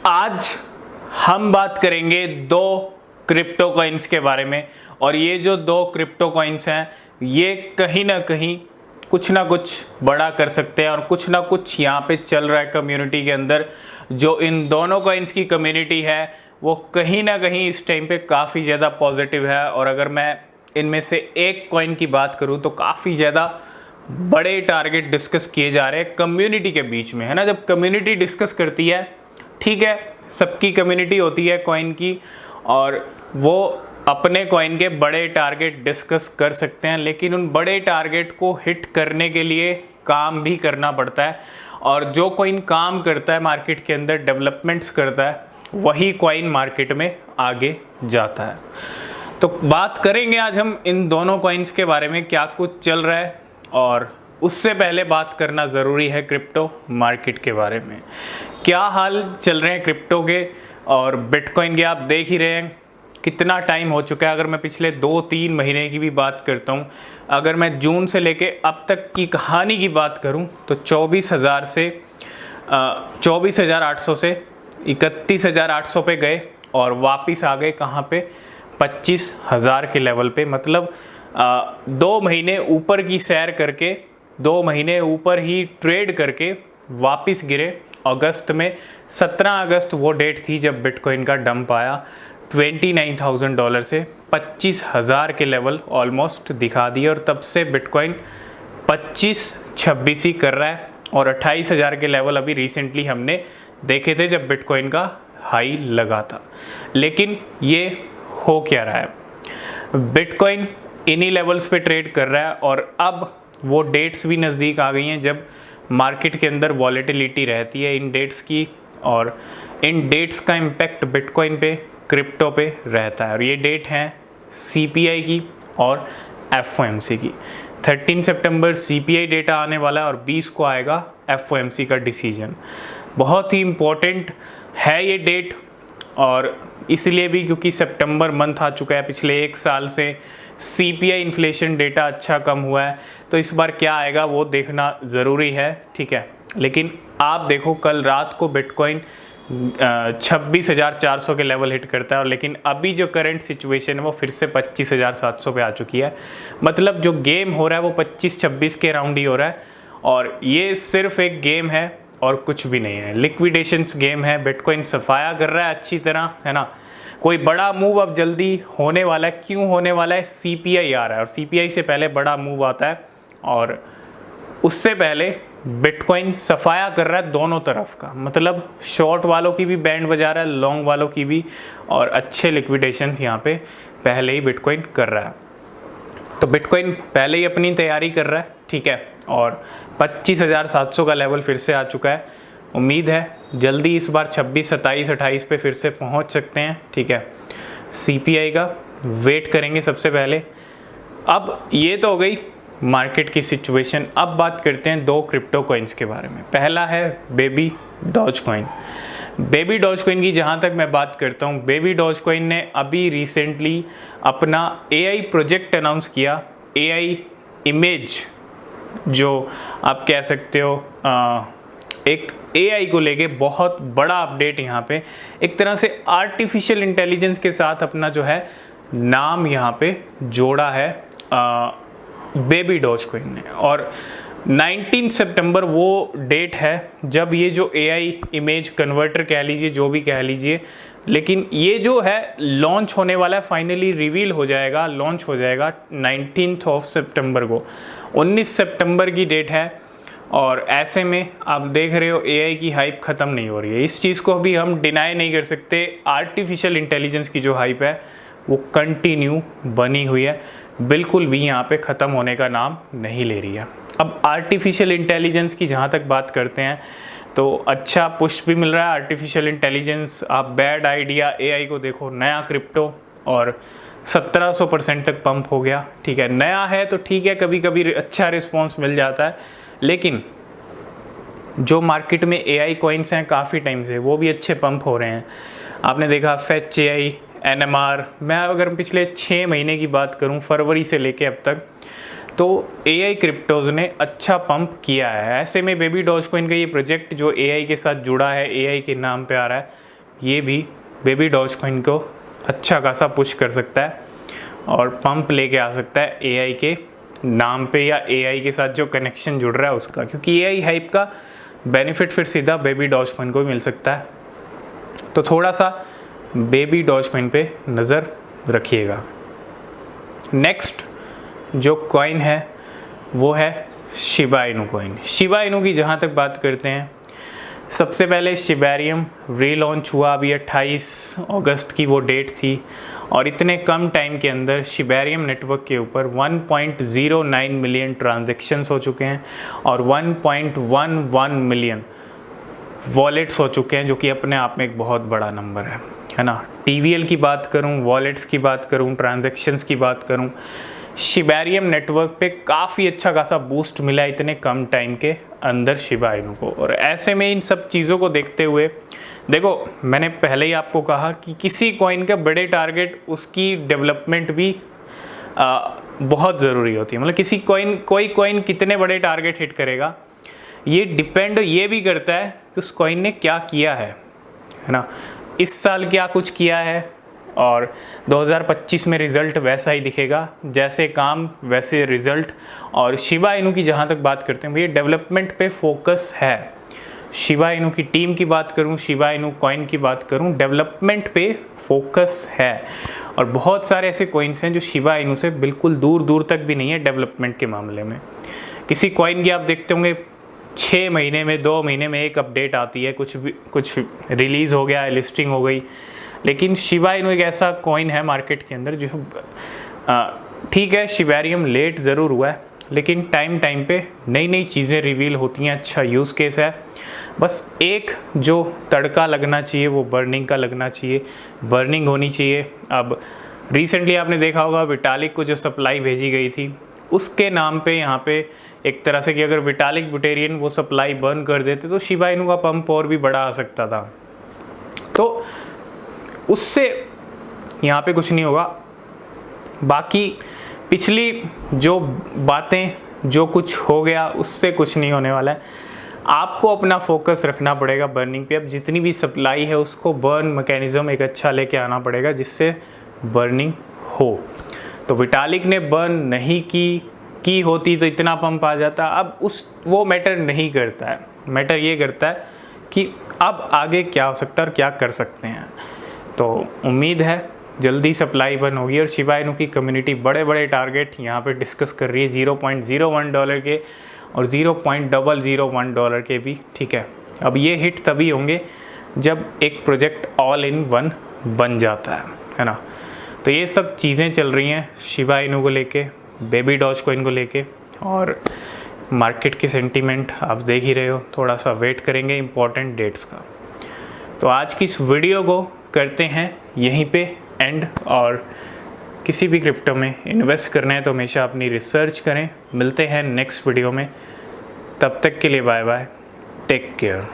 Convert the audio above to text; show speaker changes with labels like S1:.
S1: आज हम बात करेंगे दो क्रिप्टो कॉइन्स के बारे में। और ये जो दो क्रिप्टो कॉइन्स हैं ये कहीं ना कहीं कुछ ना कुछ बड़ा कर सकते हैं और कुछ ना कुछ यहाँ पे चल रहा है कम्युनिटी के अंदर। जो इन दोनों कॉइन्स की कम्युनिटी है वो कहीं ना कहीं इस टाइम पे काफ़ी ज़्यादा पॉजिटिव है। और अगर मैं इनमें से एक कॉइन की बात करूँ तो काफ़ी ज़्यादा बड़े टारगेट डिस्कस किए जा रहे हैं कम्युनिटी के बीच में, है ना। जब कम्युनिटी डिस्कस करती है, ठीक है, सबकी कम्युनिटी होती है कॉइन की और वो अपने कॉइन के बड़े टारगेट डिस्कस कर सकते हैं, लेकिन उन बड़े टारगेट को हिट करने के लिए काम भी करना पड़ता है। और जो कॉइन काम करता है मार्केट के अंदर, डेवलपमेंट्स करता है, वही कॉइन मार्केट में आगे जाता है। तो बात करेंगे आज हम इन दोनों कॉइन्स के बारे में, क्या कुछ चल रहा है। और उससे पहले बात करना ज़रूरी है क्रिप्टो मार्केट के बारे में, क्या हाल चल रहे हैं क्रिप्टो के और बिटकॉइन के। आप देख ही रहे हैं कितना टाइम हो चुका है। अगर मैं पिछले 2-3 महीने की भी बात करता हूँ, अगर मैं जून से लेके अब तक की कहानी की बात करूँ तो 24,800 से 31,800 पे गए और वापस आ गए कहाँ पे, 25,000 के लेवल पे। मतलब 2 महीने ऊपर की सैर करके, 2 महीने ऊपर ही ट्रेड करके वापस गिरे। अगस्त में 17 अगस्त वो डेट थी जब बिटकॉइन का डंप आया $29,000 से 25,000 के लेवल ऑलमोस्ट दिखा दिए। और तब से बिटकॉइन 25-26 ही कर रहा है और 28,000 के लेवल अभी रिसेंटली हमने देखे थे जब बिटकॉइन का हाई लगा था। लेकिन ये हो क्या रहा है, बिटकॉइन इन्हीं लेवल्स पे ट्रेड कर रहा है और अब वो डेट्स भी नज़दीक आ गई हैं जब मार्केट के अंदर वॉलेटिलिटी रहती है इन डेट्स की, और इन डेट्स का इम्पैक्ट बिटकॉइन पे, क्रिप्टो पे रहता है। और ये डेट हैं CPI की और FOMC की। 13 सितंबर CPI डेटा आने वाला है और 20 को आएगा FOMC का डिसीजन। बहुत ही इम्पोर्टेंट है ये डेट, और इसलिए भी क्योंकि सितंबर मंथ आ चुका है। पिछले 1 साल से CPI इन्फ्लेशन डेटा अच्छा कम हुआ है, तो इस बार क्या आएगा वो देखना ज़रूरी है, ठीक है। लेकिन आप देखो कल रात को बिटकॉइन 26,400 के लेवल हिट करता है, और लेकिन अभी जो करंट सिचुएशन है वो फिर से 25,700 पे आ चुकी है। मतलब जो गेम हो रहा है वो 25-26 के राउंड ही हो रहा है, और ये सिर्फ एक गेम है और कुछ भी नहीं है। लिक्विडेशंस गेम है, बिटकॉइन सफाया कर रहा है अच्छी तरह, है ना। कोई बड़ा मूव अब जल्दी होने वाला है। क्यों होने वाला है? CPI आ रहा है और CPI से पहले बड़ा मूव आता है, और उससे पहले बिटकॉइन सफाया कर रहा है दोनों तरफ का। मतलब शॉर्ट वालों की भी बैंड बजा रहा है, लॉन्ग वालों की भी, और अच्छे लिक्विडेशंस यहाँ पे पहले ही बिटकॉइन कर रहा है। तो बिटकॉइन पहले ही अपनी तैयारी कर रहा है, ठीक है, और 25,700 का लेवल फिर से आ चुका है। उम्मीद है जल्दी इस बार 26, 27, 28 पे फिर से पहुंच सकते हैं, ठीक है। CPI का वेट करेंगे सबसे पहले। अब ये तो हो गई मार्केट की सिचुएशन। अब बात करते हैं दो क्रिप्टो कॉइन्स के बारे में। पहला है baby doge coin. Baby doge coin की जहाँ तक मैं बात करता हूँ, बेबी डॉज कॉइन ने अभी रिसेंटली अपना AI प्रोजेक्ट अनाउंस किया। AI इमेज, जो आप कह सकते हो एक AI को लेके बहुत बड़ा अपडेट यहाँ पे, एक तरह से आर्टिफिशियल इंटेलिजेंस के साथ अपना जो है नाम यहाँ पे जोड़ा है बेबी डॉज कॉइन ने। और 19 सितंबर वो डेट है जब ये जो AI इमेज कन्वर्टर कह लीजिए, जो भी कह लीजिए, लेकिन ये जो है लॉन्च होने वाला है, फाइनली रिवील हो जाएगा, लॉन्च हो जाएगा 19 सितंबर को। 19 सितंबर की डेट है, और ऐसे में आप देख रहे हो AI की हाइप ख़त्म नहीं हो रही है। इस चीज़ को भी हम डिनाई नहीं कर सकते। आर्टिफिशियल इंटेलिजेंस की जो हाइप है वो कंटिन्यू बनी हुई है, बिल्कुल भी यहाँ पे ख़त्म होने का नाम नहीं ले रही है। अब आर्टिफिशियल इंटेलिजेंस की जहाँ तक बात करते हैं तो अच्छा पुश भी मिल रहा है आर्टिफिशियल इंटेलिजेंस। आप बैड आइडिया AI को देखो, नया क्रिप्टो और 1700% तक पंप हो गया, ठीक है। नया है तो ठीक है, कभी कभी अच्छा रिस्पॉन्स मिल जाता है, लेकिन जो मार्केट में AI कॉइन्स हैं काफ़ी टाइम से, वो भी अच्छे पंप हो रहे हैं। आपने देखा फेच AI, NMR। मैं अगर पिछले 6 महीने की बात करूं, फरवरी से लेके अब तक, तो AI क्रिप्टोज ने अच्छा पंप किया है। ऐसे में बेबी डॉज कॉइन का ये प्रोजेक्ट जो AI के साथ जुड़ा है, AI के नाम पे आ रहा है, ये भी बेबी डॉज कॉइन को अच्छा खासा पुश कर सकता है और पंप लेके आ सकता है AI के नाम पे या AI के साथ जो कनेक्शन जुड़ रहा है उसका, क्योंकि AI हाइप का बेनिफिट फिर सीधा बेबी डॉज कॉइन को भी मिल सकता है। तो थोड़ा सा बेबी डॉज कॉइन पे नज़र रखिएगा। नेक्स्ट जो कॉइन है वो है Shiba Inu coin. Shiba Inu की जहाँ तक बात करते हैं, सबसे पहले शिबेरियम रीलॉन्च हुआ, अभी 28 अगस्त की वो डेट थी और इतने कम टाइम के अंदर शिबेरियम नेटवर्क के ऊपर 1.09 मिलियन ट्रांजैक्शंस हो चुके हैं और 1.11 मिलियन वॉलेट्स हो चुके हैं, जो कि अपने आप में एक बहुत बड़ा नंबर है ना। TVL की बात करूं, वॉलेट्स की बात करूं, ट्रांजैक्शंस की बात करूं, शिबेरियम नेटवर्क पे काफ़ी अच्छा खासा बूस्ट मिला इतने कम टाइम के अंदर शिबा इनू को। और ऐसे में इन सब चीज़ों को देखते हुए देखो, मैंने पहले ही आपको कहा कि किसी कॉइन का बड़े टारगेट उसकी डेवलपमेंट भी बहुत ज़रूरी होती है। मतलब कोई कॉइन कितने बड़े टारगेट हिट करेगा ये डिपेंड ये भी करता है कि उस कॉइन ने क्या किया है ना। इस साल क्या कुछ किया है और 2025 में रिज़ल्ट वैसा ही दिखेगा, जैसे काम वैसे रिज़ल्ट। और शिबा इनू की जहाँ तक बात करते हैं, भैया डेवलपमेंट पे फोकस है। शिबा इनू की टीम की बात करूँ, शिबा इनू कॉइन की बात करूँ, डेवलपमेंट पे फोकस है। और बहुत सारे ऐसे कॉइन्स हैं जो शिबा इनू से बिल्कुल दूर दूर तक भी नहीं है डेवलपमेंट के मामले में। किसी कॉइन की आप देखते होंगे 6 महीने में 2 महीने में एक अपडेट आती है, कुछ रिलीज़ हो गया, लिस्टिंग हो गई। लेकिन शिबा इनू एक ऐसा कॉइन है मार्केट के अंदर जो ठीक है, शिबेरियम लेट ज़रूर हुआ है लेकिन टाइम पे नई नई चीज़ें रिवील होती हैं। अच्छा यूज़ केस है, बस एक जो तड़का लगना चाहिए वो बर्निंग का लगना चाहिए, बर्निंग होनी चाहिए। अब रिसेंटली आपने देखा होगा विटालिक को जो सप्लाई भेजी गई थी उसके नाम पे यहाँ पे एक तरह से कि अगर विटालिक बुटेरियन वो सप्लाई बर्न कर देते तो शिबा इनू का पंप और भी बड़ा आ सकता था। तो उससे यहाँ पे कुछ नहीं होगा। बाकी पिछली जो बातें जो कुछ हो गया उससे कुछ नहीं होने वाला है। आपको अपना फोकस रखना पड़ेगा बर्निंग पे। अब जितनी भी सप्लाई है उसको बर्न मैकेनिज़्म एक अच्छा लेके आना पड़ेगा जिससे बर्निंग हो। तो विटालिक ने बर्न नहीं की होती तो इतना पंप आ जाता। अब वो मैटर नहीं करता है, मैटर ये करता है कि अब आगे क्या हो सकता है और क्या कर सकते हैं। तो उम्मीद है जल्दी सप्लाई बंद होगी और शिबा इनू की कम्युनिटी बड़े बड़े टारगेट यहाँ पे डिस्कस कर रही है, $0.01 के और $0.001 के भी। ठीक है, अब ये हिट तभी होंगे जब एक प्रोजेक्ट ऑल इन वन बन जाता है ना। तो ये सब चीज़ें चल रही हैं शिबा इनू को लेके, बेबी डॉज कॉइन को लेके, और मार्केट के सेंटीमेंट आप देख ही रहे हो। थोड़ा सा वेट करेंगे इम्पॉर्टेंट डेट्स का। तो आज की इस वीडियो को करते हैं यहीं पे एंड। और किसी भी क्रिप्टो में इन्वेस्ट करना है तो हमेशा अपनी रिसर्च करें। मिलते हैं नेक्स्ट वीडियो में, तब तक के लिए बाय बाय, टेक केयर।